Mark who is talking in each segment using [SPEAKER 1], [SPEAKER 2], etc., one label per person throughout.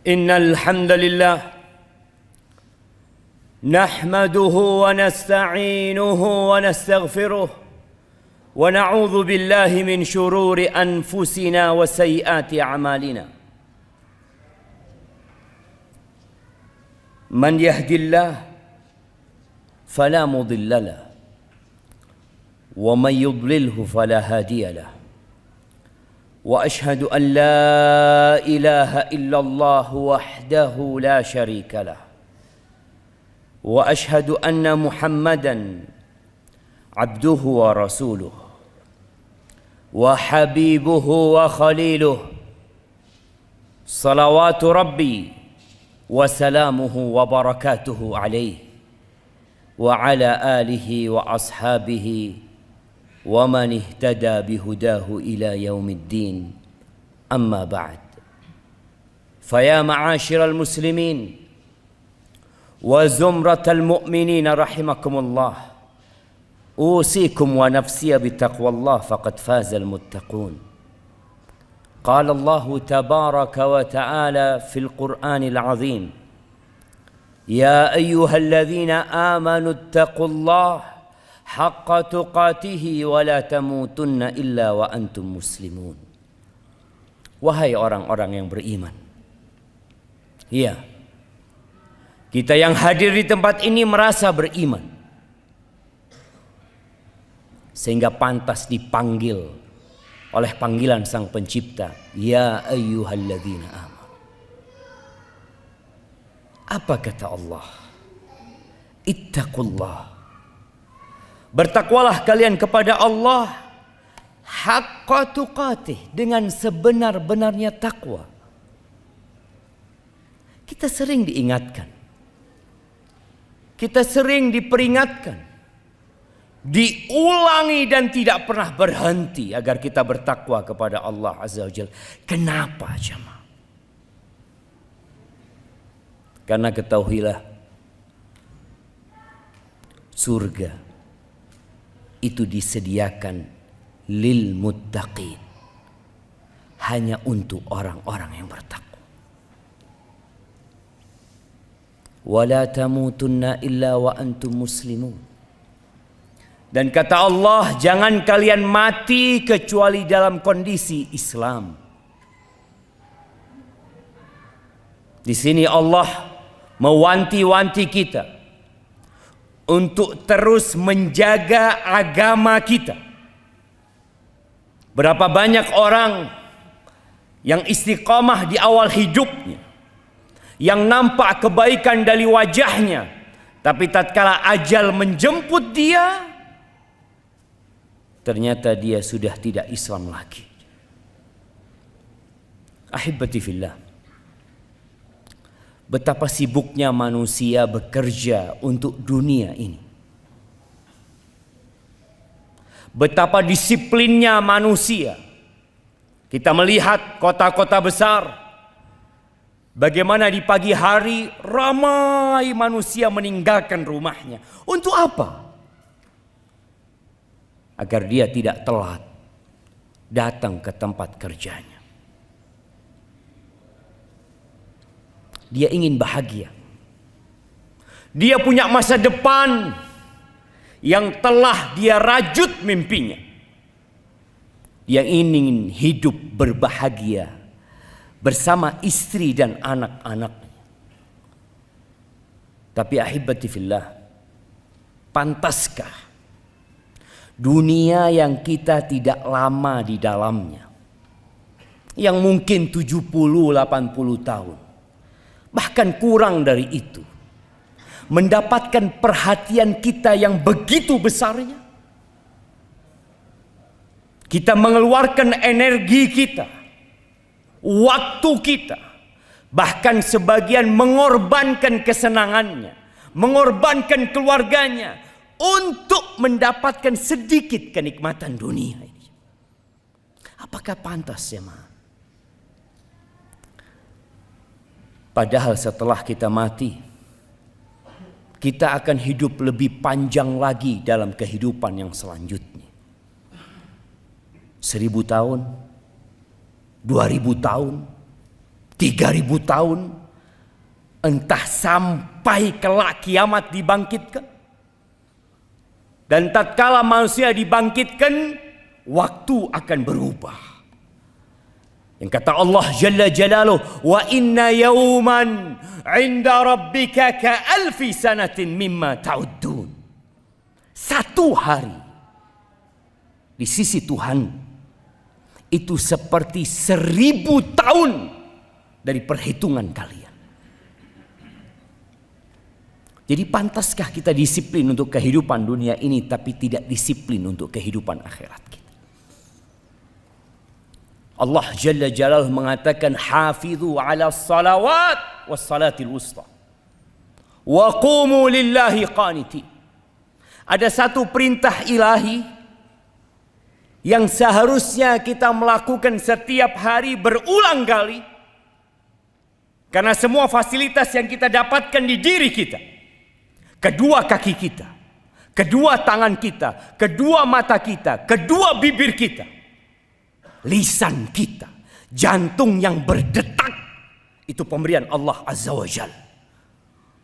[SPEAKER 1] إن الحمد لله نحمده ونستعينه ونستغفره ونعوذ بالله من شرور أنفسنا وسيئات أعمالنا. من يهد الله فلا مضل له ومن يضلله فلا هادي له. وأشهد أن لا إله إلا الله وحده لا شريك له. وأشهد أن محمدا عبده ورسوله وحبيبه وخليله صلوات ربي وسلامه وبركاته عليه وعلى آله وأصحابه ومن اهتدى بهداه إلى يوم الدين. أما بعد، فيا معاشر المسلمين وزمرة المؤمنين رحمكم الله، أوصيكم ونفسي بتقوى الله فقد فاز المتقون. قال الله تبارك وتعالى في القرآن العظيم: يا أيها الذين آمنوا اتقوا الله حق تقاته ولا تموتن إلا وأنتم مسلمون. Wahai orang-orang yang beriman, ya, kita yang hadir di tempat ini merasa beriman, sehingga pantas dipanggil oleh panggilan Sang Pencipta, ya ayyuhalladzina amanu. Apa kata Allah? Ittaqullah. Bertakwalah kalian kepada Allah haqqa tuqatih, dengan sebenar-benarnya takwa. Kita sering diingatkan, kita sering diperingatkan, diulangi dan tidak pernah berhenti agar kita bertakwa kepada Allah Azza wa Jalla. Kenapa jemaah? Karena ketahuilah, surga itu disediakan lil muttaqin, hanya untuk orang-orang yang bertakwa. Wala tamutunna illa wa antum muslimun. Dan kata Allah, jangan kalian mati kecuali dalam kondisi Islam. Di sini Allah mewanti-wanti kita untuk terus menjaga agama kita. Berapa banyak orang yang istiqamah di awal hidupnya, yang nampak kebaikan dari wajahnya, tapi tatkala ajal menjemput dia, ternyata dia sudah tidak Islam lagi. Ahibati fillah, betapa sibuknya manusia bekerja untuk dunia ini. Betapa disiplinnya manusia. Kita melihat kota-kota besar, bagaimana di pagi hari ramai manusia meninggalkan rumahnya. Untuk apa? Agar dia tidak telat datang ke tempat kerjanya. Dia ingin bahagia. Dia punya masa depan yang telah dia rajut mimpinya. Dia ingin hidup berbahagia bersama istri dan anak-anaknya. Tapi ahibati fillah, pantaskah dunia yang kita tidak lama di dalamnya, yang mungkin 70-80 tahun, bahkan kurang dari itu, mendapatkan perhatian kita yang begitu besarnya? Kita mengeluarkan energi kita, waktu kita, bahkan sebagian mengorbankan kesenangannya, mengorbankan keluarganya untuk mendapatkan sedikit kenikmatan dunia ini. Apakah pantas ya, Ma? Padahal setelah kita mati, kita akan hidup lebih panjang lagi dalam kehidupan yang selanjutnya. 1000 tahun, 2000 tahun, 3.000 tahun, entah sampai kelak kiamat dibangkitkan. Dan tatkala manusia dibangkitkan, waktu akan berubah. Yang kata Allah Jalla Jalaluh, wa inna yawman 'inda rabbika ka alfi sanatin mimma ta'uddun. Satu hari di sisi Tuhan itu seperti 1000 tahun dari perhitungan kalian. Jadi pantaskah kita disiplin untuk kehidupan dunia ini tapi tidak disiplin untuk kehidupan akhirat kita? Allah Jalla Jalaluhu mengatakan hafizu ala salawat was salatil wusta wa qumu lillahi qanitin. Ada satu perintah ilahi yang seharusnya kita melakukan setiap hari berulang kali, karena semua fasilitas yang kita dapatkan di diri kita, kedua kaki kita, kedua tangan kita, kedua mata kita, kedua bibir kita, lisan kita, jantung yang berdetak, itu pemberian Allah Azza wa Jal.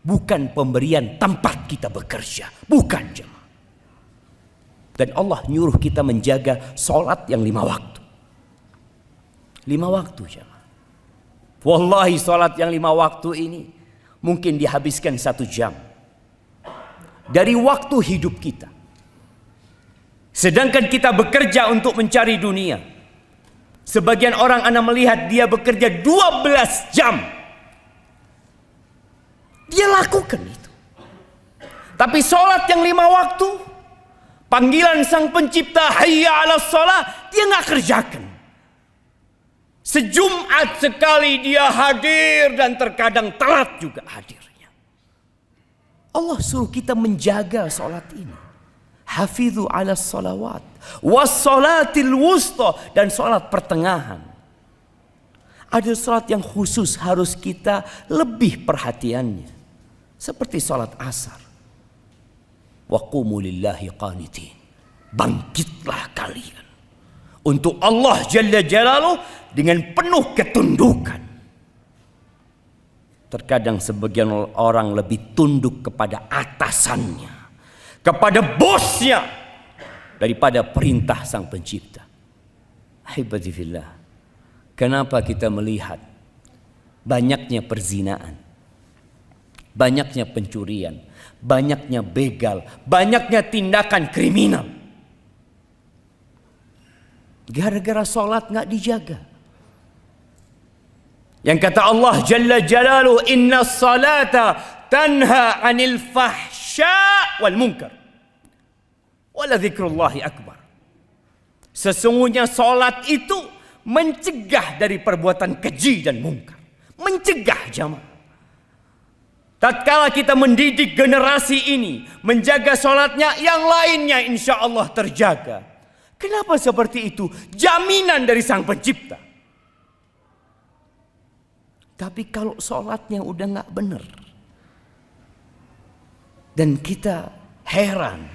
[SPEAKER 1] Bukan pemberian tempat kita bekerja. Bukan jemaah. Dan Allah nyuruh kita menjaga sholat yang 5 waktu. 5 waktu jemaah. Wallahi sholat yang 5 waktu ini mungkin dihabiskan 1 jam dari waktu hidup kita. Sedangkan kita bekerja untuk mencari dunia. Sebagian orang Anda melihat dia bekerja 12 jam. Dia lakukan itu. Tapi sholat yang 5 waktu, panggilan sang pencipta hayya ala sholat, dia nggak kerjakan. Sejumat sekali dia hadir dan terkadang telat juga hadirnya. Allah suruh kita menjaga sholat ini. Hafidhu ala salawat wassalatil wusta, dan sholat pertengahan. Ada sholat yang khusus harus kita lebih perhatiannya, seperti sholat asar. Wa qumu lillahi qanitin. Bangkitlah kalian untuk Allah Jalla Jalaluhu dengan penuh ketundukan. Terkadang sebagian orang lebih tunduk kepada atasannya, kepada bosnya, daripada perintah sang pencipta. Ahibati fillah, kenapa kita melihat banyaknya perzinaan, banyaknya pencurian, banyaknya begal, banyaknya tindakan kriminal? Gara-gara sholat nggak dijaga. Yang kata Allah Jalla Jalaluhu, inna salata tanha anil fahsya wal munkar wala dzikrullahi akbar. Sesungguhnya sholat itu mencegah dari perbuatan keji dan mungkar. Mencegah jamaah. Tatkala kita mendidik generasi ini menjaga sholatnya, yang lainnya insya Allah terjaga. Kenapa seperti itu? Jaminan dari sang pencipta. Tapi kalau sholatnya udah gak benar, dan kita heran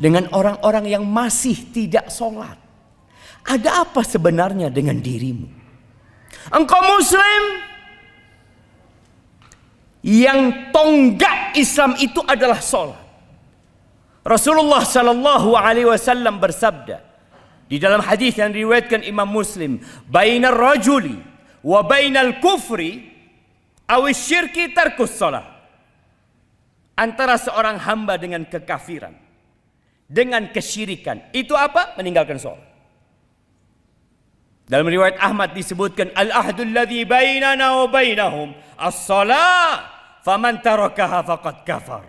[SPEAKER 1] dengan orang-orang yang masih tidak sholat, ada apa sebenarnya dengan dirimu? Engkau muslim, yang tonggak Islam itu adalah sholat. Rasulullah Sallallahu Alaihi Wasallam bersabda di dalam hadis yang diriwayatkan Imam Muslim, bainar rajuli wa bainal kufri awis syirki tarkus shalah. Antara seorang hamba dengan kekafiran, dengan kesyirikan, itu apa? Meninggalkan sholat. Dalam riwayat Ahmad disebutkan, al-ahdul ladzi bainana wa bainahum as-shalah, faman tarakaha faqad kafar.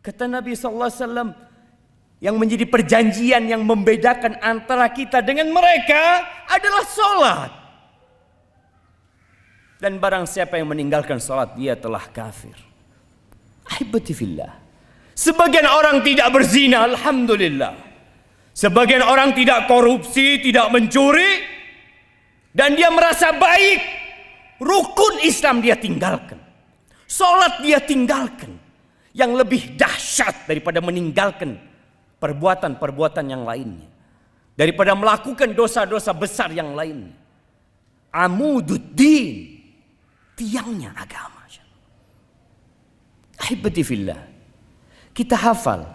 [SPEAKER 1] Kata Nabi SAW, yang menjadi perjanjian yang membedakan antara kita dengan mereka adalah sholat. Dan barang siapa yang meninggalkan sholat, dia telah kafir. Ahibati fillah. Sebagian orang tidak berzina, alhamdulillah. Sebagian orang tidak korupsi, tidak mencuri, dan dia merasa baik. Rukun Islam dia tinggalkan, sholat dia tinggalkan. Yang lebih dahsyat daripada meninggalkan perbuatan-perbuatan yang lainnya, daripada melakukan dosa-dosa besar yang lainnya, amududdin, tiangnya agama. Ahibati fillah, kita hafal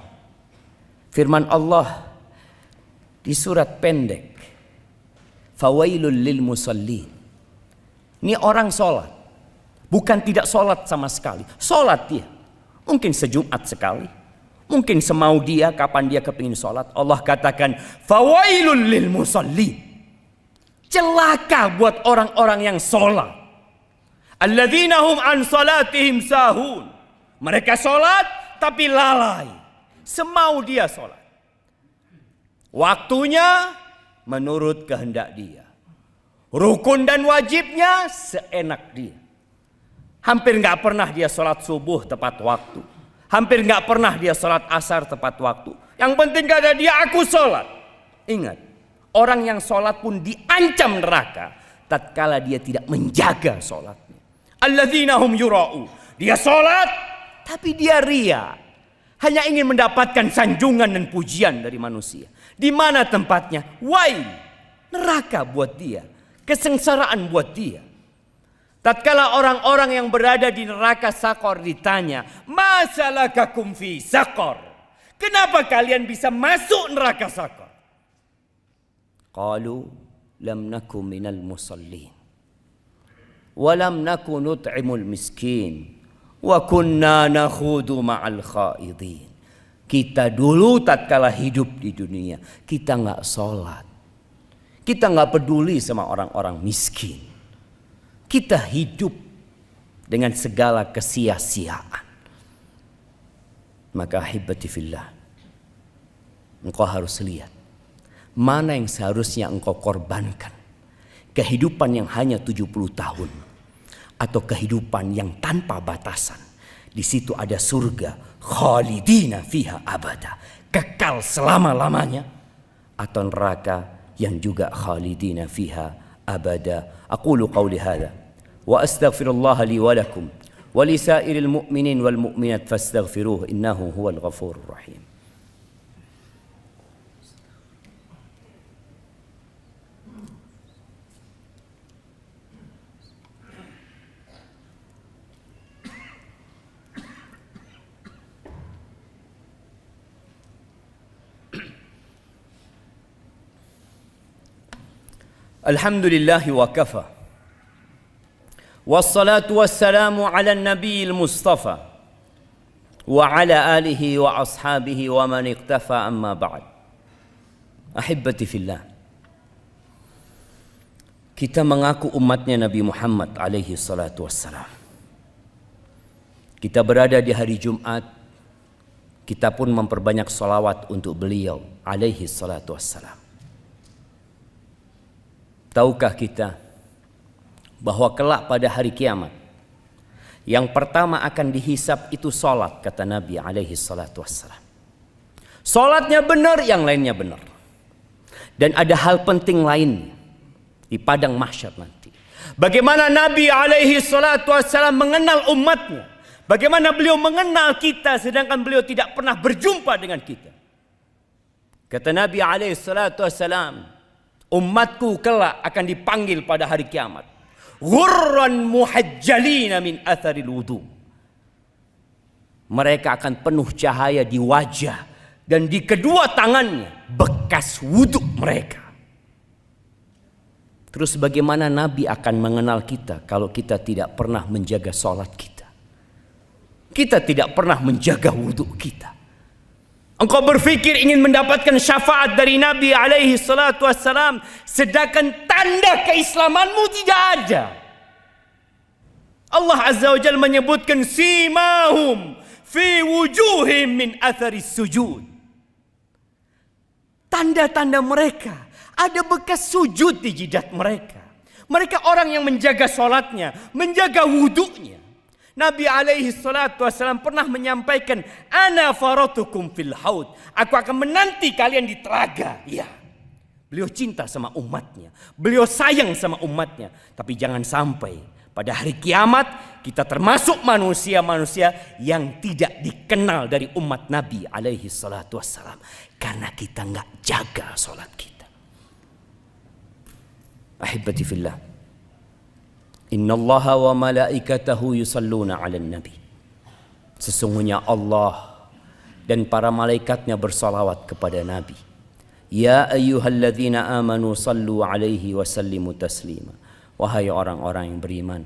[SPEAKER 1] firman Allah di surat pendek, fawailul lil musallin. Ini orang sholat, bukan tidak sholat sama sekali. Sholat dia, mungkin sejumat sekali, mungkin semau dia kapan dia kepingin sholat. Allah katakan fawailul lil musallin, celaka buat orang-orang yang sholat. Alladzina hum an salatihim sahun, mereka sholat tapi lalai, semau dia sholat. Waktunya menurut kehendak dia, rukun dan wajibnya seenak dia. Hampir nggak pernah dia sholat subuh tepat waktu, hampir nggak pernah dia sholat asar tepat waktu. Yang penting kata dia, aku sholat. Ingat, orang yang sholat pun diancam neraka tatkala dia tidak menjaga sholatnya. Alladzina hum yura'u, dia sholat tapi dia ria, hanya ingin mendapatkan sanjungan dan pujian dari manusia. Di mana tempatnya? Wail, neraka buat dia, kesengsaraan buat dia. Tatkala orang-orang yang berada di neraka sakor ditanya, masalakakum fi sakor, kenapa kalian bisa masuk neraka sakor? Qalu lam naku minal musallin wa lam naku nut'imul miskin wa kunna nakhudu ma'al khaidin. Kita dulu tatkala hidup di dunia, kita nggak sholat, kita nggak peduli sama orang-orang miskin, kita hidup dengan segala kesia-siaan. Maka ahibati fillah, engkau harus lihat mana yang seharusnya engkau korbankan. Kehidupan yang hanya 70 tahun atau kehidupan yang tanpa batasan. Di situ ada surga, khalidina fiha abada, kekal selama-lamanya, atau neraka yang juga khalidina fiha abada. Aqulu qawli hadha wa astaghfirullah li wa lakum wa li sairil mu'minin wal mu'minat fastaghfiruhu innahu huwal ghafurur rahim. Alhamdulillah wa kafa, wassalatu wassalamu ala nabiyil mustafa wa ala alihi wa ashabihi wa man iqtafa, amma ba'd. Ahibati fillah, kita mengaku umatnya Nabi Muhammad alaihi salatu wassalam. Kita berada di hari Jumat, kita pun memperbanyak salawat untuk beliau alaihi salatu wassalam. Tahukah kita bahwa kelak pada hari kiamat yang pertama akan dihisap itu salat, kata Nabi alaihi salatu wassalam. Salatnya benar, yang lainnya benar. Dan ada hal penting lainnya di padang mahsyar nanti. Bagaimana Nabi alaihi salatu wassalam mengenal umatnya, bagaimana beliau mengenal kita sedangkan beliau tidak pernah berjumpa dengan kita. Kata Nabi alaihi salatu wassalam, umatku kelak akan dipanggil pada hari kiamat ghurran muhajjalina min atharil wudu. Mereka akan penuh cahaya di wajah dan di kedua tangannya bekas wudu mereka. Terus bagaimana Nabi akan mengenal kita kalau kita tidak pernah menjaga sholat kita, kita tidak pernah menjaga wudu kita? Engkau berfikir ingin mendapatkan syafaat dari Nabi alaihi salatu wassalam, sedangkan tanda keislamanmu tidak ada. Allah azza wa jalla menyebutkan simahum fi wujuhim min atharis sujud. Tanda-tanda mereka, ada bekas sujud di jidat mereka. Mereka orang yang menjaga sholatnya, menjaga wudunya. Nabi alaihi salatu wassalam pernah menyampaikan, ana faratukum fil haud, aku akan menanti kalian di telaga. Ya, beliau cinta sama umatnya, beliau sayang sama umatnya. Tapi jangan sampai pada hari kiamat kita termasuk manusia-manusia yang tidak dikenal dari umat Nabi alaihi salatu wassalam, karena kita nggak jaga sholat kita. Ahibati fillah, Innallaha wa malaikatahu yusalluna 'alan nabi. Sesungguhnya Allah dan para malaikatnya bersalawat kepada Nabi. Ya ayyuhalladzina amanu sallu 'alaihi wa sallimu taslima. Wahai orang-orang yang beriman,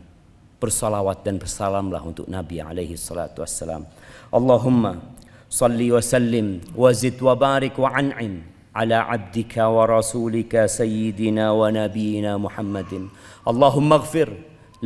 [SPEAKER 1] bersalawat dan bersalamlah untuk Nabi alaihi salatu wassalam. Allahumma salli wa sallim wa zid wa barik wa an'im ala abdika wa rasulika sayyidina wa nabiyina Muhammadin. Allahumma ighfir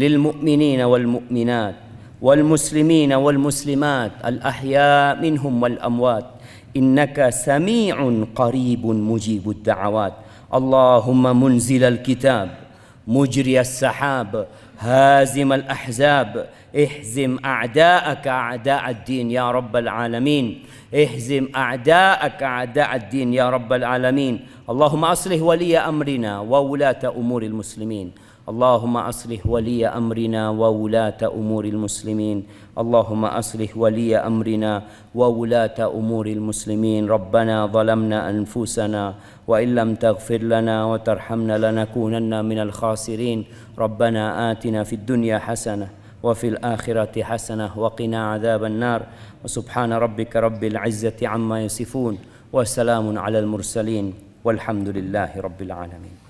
[SPEAKER 1] lil mu'minina wal mu'minat wal muslimina wal muslimat al ahya minhum wal amwat innaka sami'un qaribun mujibud da'awat. Allahumma munzilal kitab مجري السحاب هازم الأحزاب اهزم أعداءك أعداء الدين يا رب العالمين اهزم أعداءك أعداء الدين يا رب العالمين. اللهم أصلح ولي أمرنا وولاة أمور المسلمين. اللهم أصلح ولي أمرنا وولاة أمور المسلمين. اللهم أصلح ولي أمرنا وولاة أمور المسلمين. ربنا ظلمنا أنفسنا وإن لم تغفر لنا وترحمنا لنكونن من الخاسرين. ربنا آتنا في الدنيا حسنة وفي الآخرة حسنة وقنا عذاب النار. وسبحان ربك رب العزة عما يصفون وسلام على المرسلين والحمد لله رب العالمين.